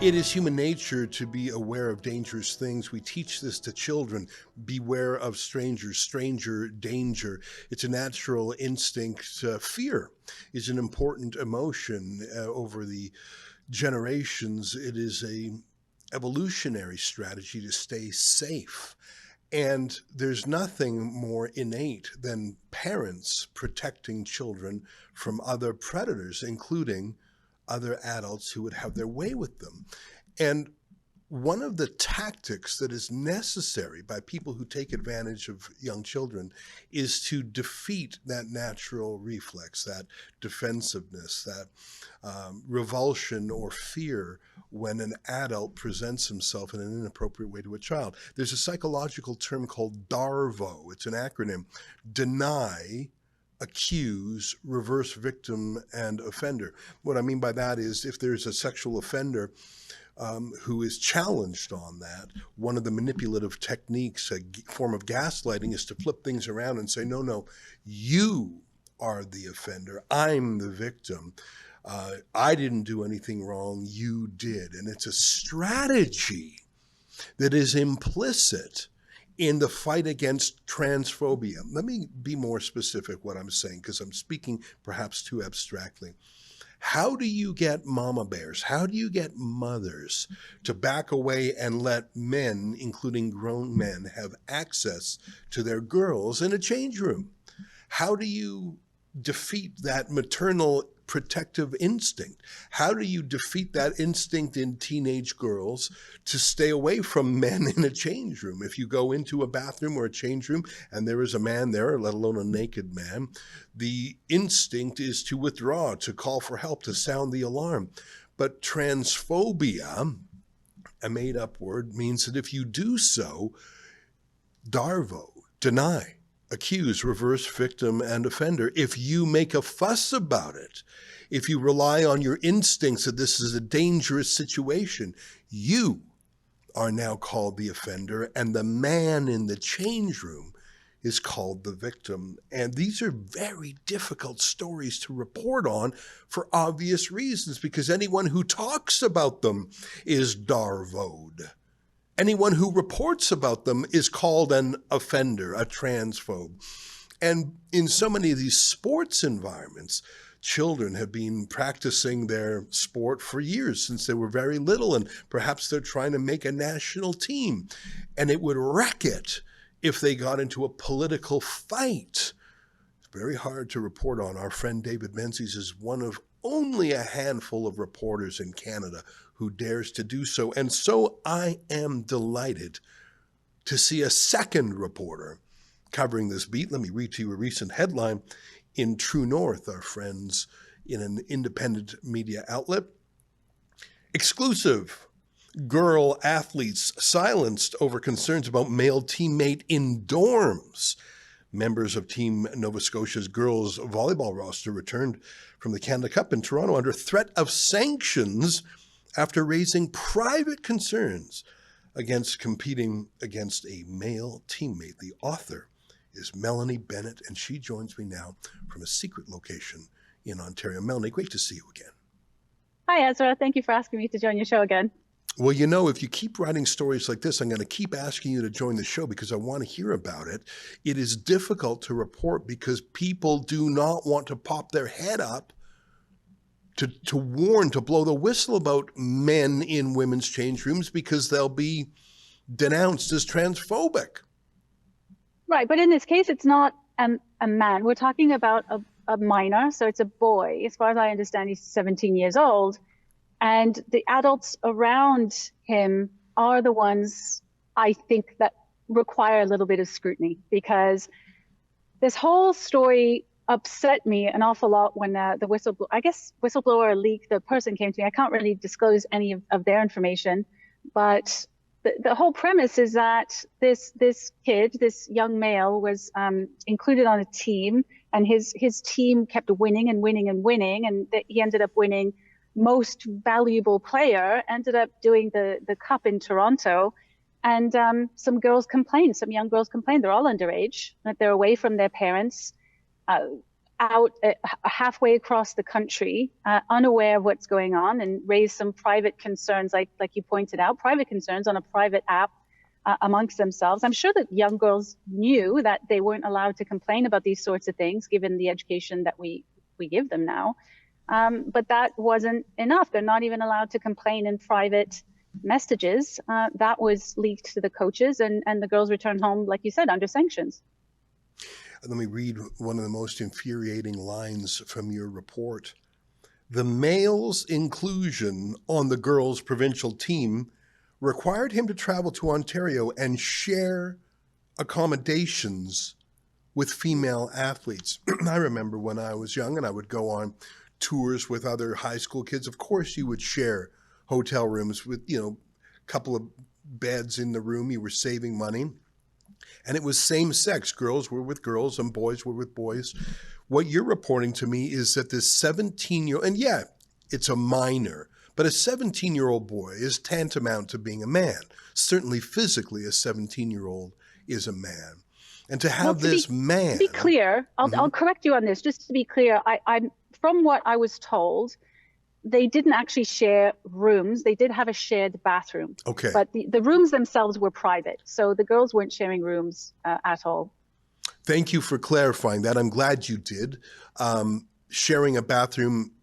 It is human nature to be aware of dangerous things. We teach this to children. Beware of strangers, stranger danger. It's a natural instinct. Fear is an important emotion over the generations. It is a evolutionary strategy to stay safe. And there's nothing more innate than parents protecting children from other predators, including other adults who would have their way with them. And one of the tactics that is necessary by people who take advantage of young children is to defeat that natural reflex, that defensiveness, that revulsion or fear when an adult presents himself in an inappropriate way to a child. There's a psychological term called DARVO. It's an acronym: deny, accuse, reverse victim, and offender. What I mean by that is if there's a sexual offender who is challenged on that, one of the manipulative techniques, a form of gaslighting, is to flip things around and say, no, you are the offender. I'm the victim. I didn't do anything wrong. You did. And it's a strategy that is implicit in the fight against transphobia. Let me be more specific what I'm saying, because I'm speaking perhaps too abstractly. How do you get mama bears? How do you get mothers to back away and let men, including grown men, have access to their girls in a change room? How do you defeat that maternal protective instinct? How do you defeat that instinct in teenage girls to stay away from men in a change room? If you go into a bathroom or a change room and there is a man there, let alone a naked man, the instinct is to withdraw, to call for help, to sound the alarm. But transphobia, a made-up word, means that if you do so, DARVO, deny, accuse, reverse victim, and offender. If you make a fuss about it, if you rely on your instincts that this is a dangerous situation, you are now called the offender, and the man in the change room is called the victim. And these are very difficult stories to report on for obvious reasons, because anyone who talks about them is DARVO'd. Anyone who reports about them is called an offender, a transphobe. And in so many of these sports environments, children have been practicing their sport for years, since they were very little, and perhaps they're trying to make a national team. And it would wreck it if they got into a political fight. It's very hard to report on. Our friend David Menzies is one of only a handful of reporters in Canada who dares to do so. And so I am delighted to see a second reporter covering this beat. Let me read to you a recent headline in True North, our friends in an independent media outlet. Exclusive: girl athletes silenced over concerns about male teammate in dorms. Members of Team Nova Scotia's girls volleyball roster returned from the Canada Cup in Toronto under threat of sanctions after raising private concerns against competing against a male teammate. The author is Melanie Bennet, and she joins me now from a secret location in Ontario. Melanie, great to see you again. Hi, Ezra. Thank you for asking me to join your show again. Well, you know, if you keep writing stories like this, I'm going to keep asking you to join the show because I want to hear about it. It is difficult to report because people do not want to pop their head up to warn, to blow the whistle about men in women's change rooms, because they'll be denounced as transphobic. Right, but in this case, it's not a man. We're talking about a minor, so it's a boy. As far as I understand, he's 17 years old. And the adults around him are the ones, I think, that require a little bit of scrutiny, because this whole story upset me an awful lot when the whistleblower leak, the person came to me. I can't really disclose any of their information, but the whole premise is that this kid, this young male, was included on a team, and his team kept winning and winning and winning, and he ended up winning most valuable player, ended up doing the cup in Toronto. And some young girls complained, they're all underage, that they're away from their parents. out halfway across the country, unaware of what's going on, and raise some private concerns, like you pointed out, private concerns on a private app amongst themselves. I'm sure that young girls knew that they weren't allowed to complain about these sorts of things, given the education that we give them now. But that wasn't enough. They're not even allowed to complain in private messages. That was leaked to the coaches, and the girls returned home, like you said, under sanctions. Let me read one of the most infuriating lines from your report. The male's inclusion on the girls' provincial team required him to travel to Ontario and share accommodations with female athletes. I remember when I was young and I would go on tours with other high school kids. Of course, you would share hotel rooms with, a couple of beds in the room. You were saving money. And it was same sex. Girls were with girls and boys were with boys. What you're reporting to me is that this 17-year-old, and yeah, it's a minor, but a 17-year-old boy is tantamount to being a man. Certainly physically, a 17-year-old is a man. And to have man... To be clear, I'll correct you on this. Just to be clear, I'm from what I was told, they didn't actually share rooms. They did have a shared bathroom. Okay. But the rooms themselves were private. So the girls weren't sharing rooms at all. Thank you for clarifying that. I'm glad you did. Sharing a bathroom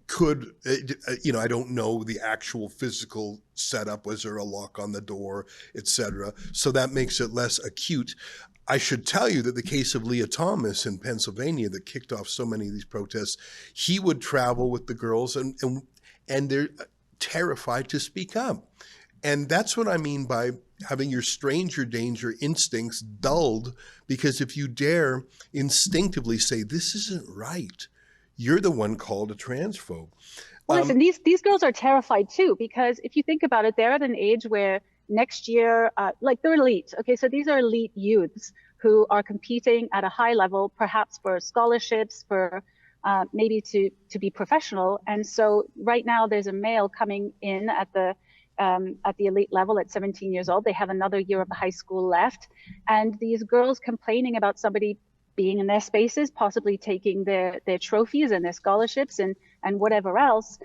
could, I don't know the actual physical setup. Was there a lock on the door, etc.? So that makes it less acute. I should tell you that the case of Leah Thomas in Pennsylvania that kicked off so many of these protests, he would travel with the girls and they're terrified to speak up. And that's what I mean by having your stranger danger instincts dulled, because if you dare instinctively say, this isn't right, you're the one called a transphobe. Well, listen, these girls are terrified too, because if you think about it, they're at an age where next year, they're elite. Okay, so these are elite youths who are competing at a high level, perhaps for scholarships, for maybe to be professional. And so right now there's a male coming in at the elite level at 17 years old. They have another year of high school left. And these girls complaining about somebody being in their spaces, possibly taking their trophies and their scholarships and whatever else.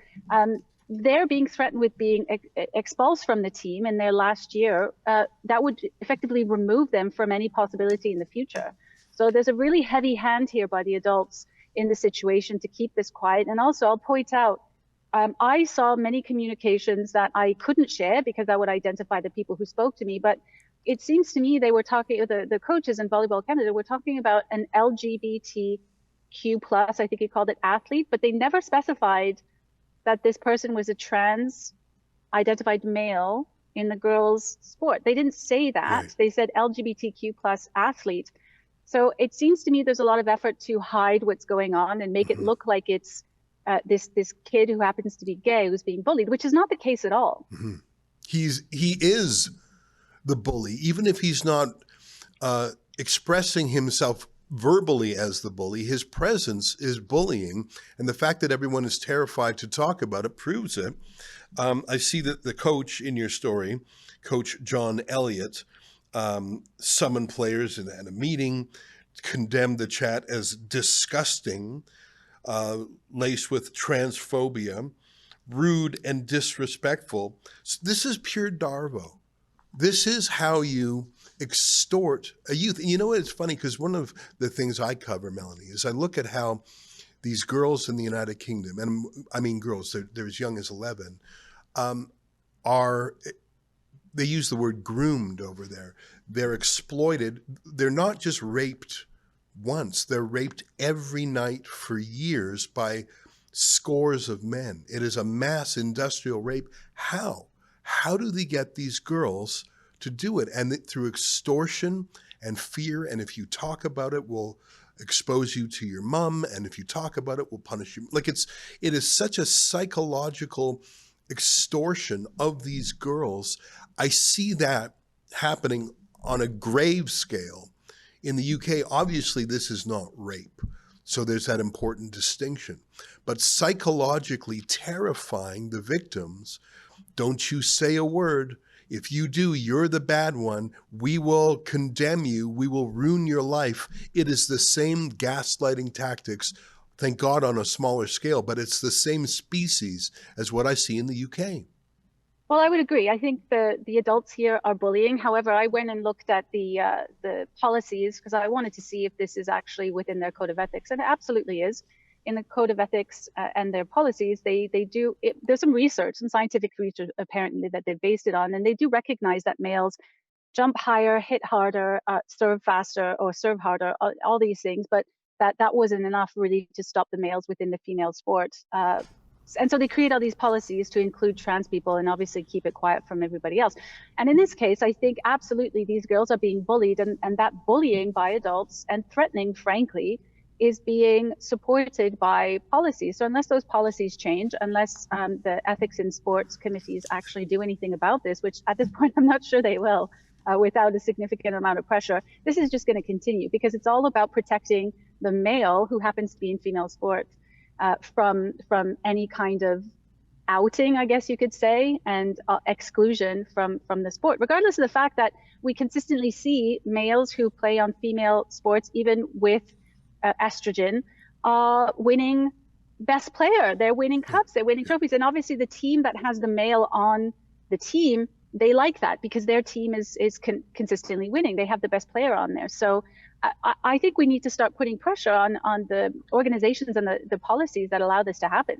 They're being threatened with being expulsed from the team in their last year. That would effectively remove them from any possibility in the future. So there's a really heavy hand here by the adults in the situation to keep this quiet. And also, I'll point out, I saw many communications that I couldn't share because I would identify the people who spoke to me. But it seems to me they were talking, the coaches in Volleyball Canada were talking about an LGBTQ+, I think he called it, athlete, but they never specified that this person was a trans identified male in the girls' sport. They didn't say that. Right. They said LGBTQ+ athlete. So it seems to me there's a lot of effort to hide what's going on and make it look like it's this kid who happens to be gay who's being bullied, which is not the case at all. Mm-hmm. He is the bully, even if he's not expressing himself verbally as the bully. His presence is bullying, and the fact that everyone is terrified to talk about it proves it. I see that the coach in your story, Coach John Elliott, summoned players at a meeting, condemned the chat as disgusting, laced with transphobia, rude and disrespectful. So this is pure DARVO. This is how you extort a youth. And you know what? It's funny because one of the things I cover, Melanie, is I look at how these girls in the United Kingdom, and I mean girls, they're as young as 11, they use the word groomed over there. They're exploited. They're not just raped once. They're raped every night for years by scores of men. It is a mass industrial rape. How? How do they get these girls to do it? And through extortion and fear. And if you talk about it, we'll expose you to your mom. And if you talk about it, we'll punish you. Like it is such a psychological extortion of these girls. I see that happening on a grave scale in the UK. Obviously, this is not rape. So there's that important distinction. But psychologically terrifying the victims. Don't you say a word. If you do, you're the bad one. We will condemn you. We will ruin your life. It is the same gaslighting tactics Thank God on a smaller scale, but it's the same species as what I see in the UK. Well, I would agree. I think the adults here are bullying. However, I went and looked at the policies because I wanted to see if this is actually within their code of ethics, and it absolutely is. In the code of ethics and their policies, they do. There's some research, some scientific research apparently that they've based it on, and they do recognize that males jump higher, hit harder, serve faster, or serve harder, all these things, but that wasn't enough really to stop the males within the female sport. And so they create all these policies to include trans people and obviously keep it quiet from everybody else. And in this case, I think absolutely these girls are being bullied, and that bullying by adults and threatening, frankly, is being supported by policies. So unless those policies change, unless the ethics in sports committees actually do anything about this, which at this point I'm not sure they will, without a significant amount of pressure, this is just going to continue because it's all about protecting the male who happens to be in female sport from any kind of outing, I guess you could say, and exclusion from the sport, regardless of the fact that we consistently see males who play on female sports, even with estrogen, winning best player. They're winning cups, they're winning trophies, and obviously the team that has the male on the team, they like that because their team is consistently winning. They have the best player on there. So I think we need to start putting pressure on the organizations and the policies that allow this to happen.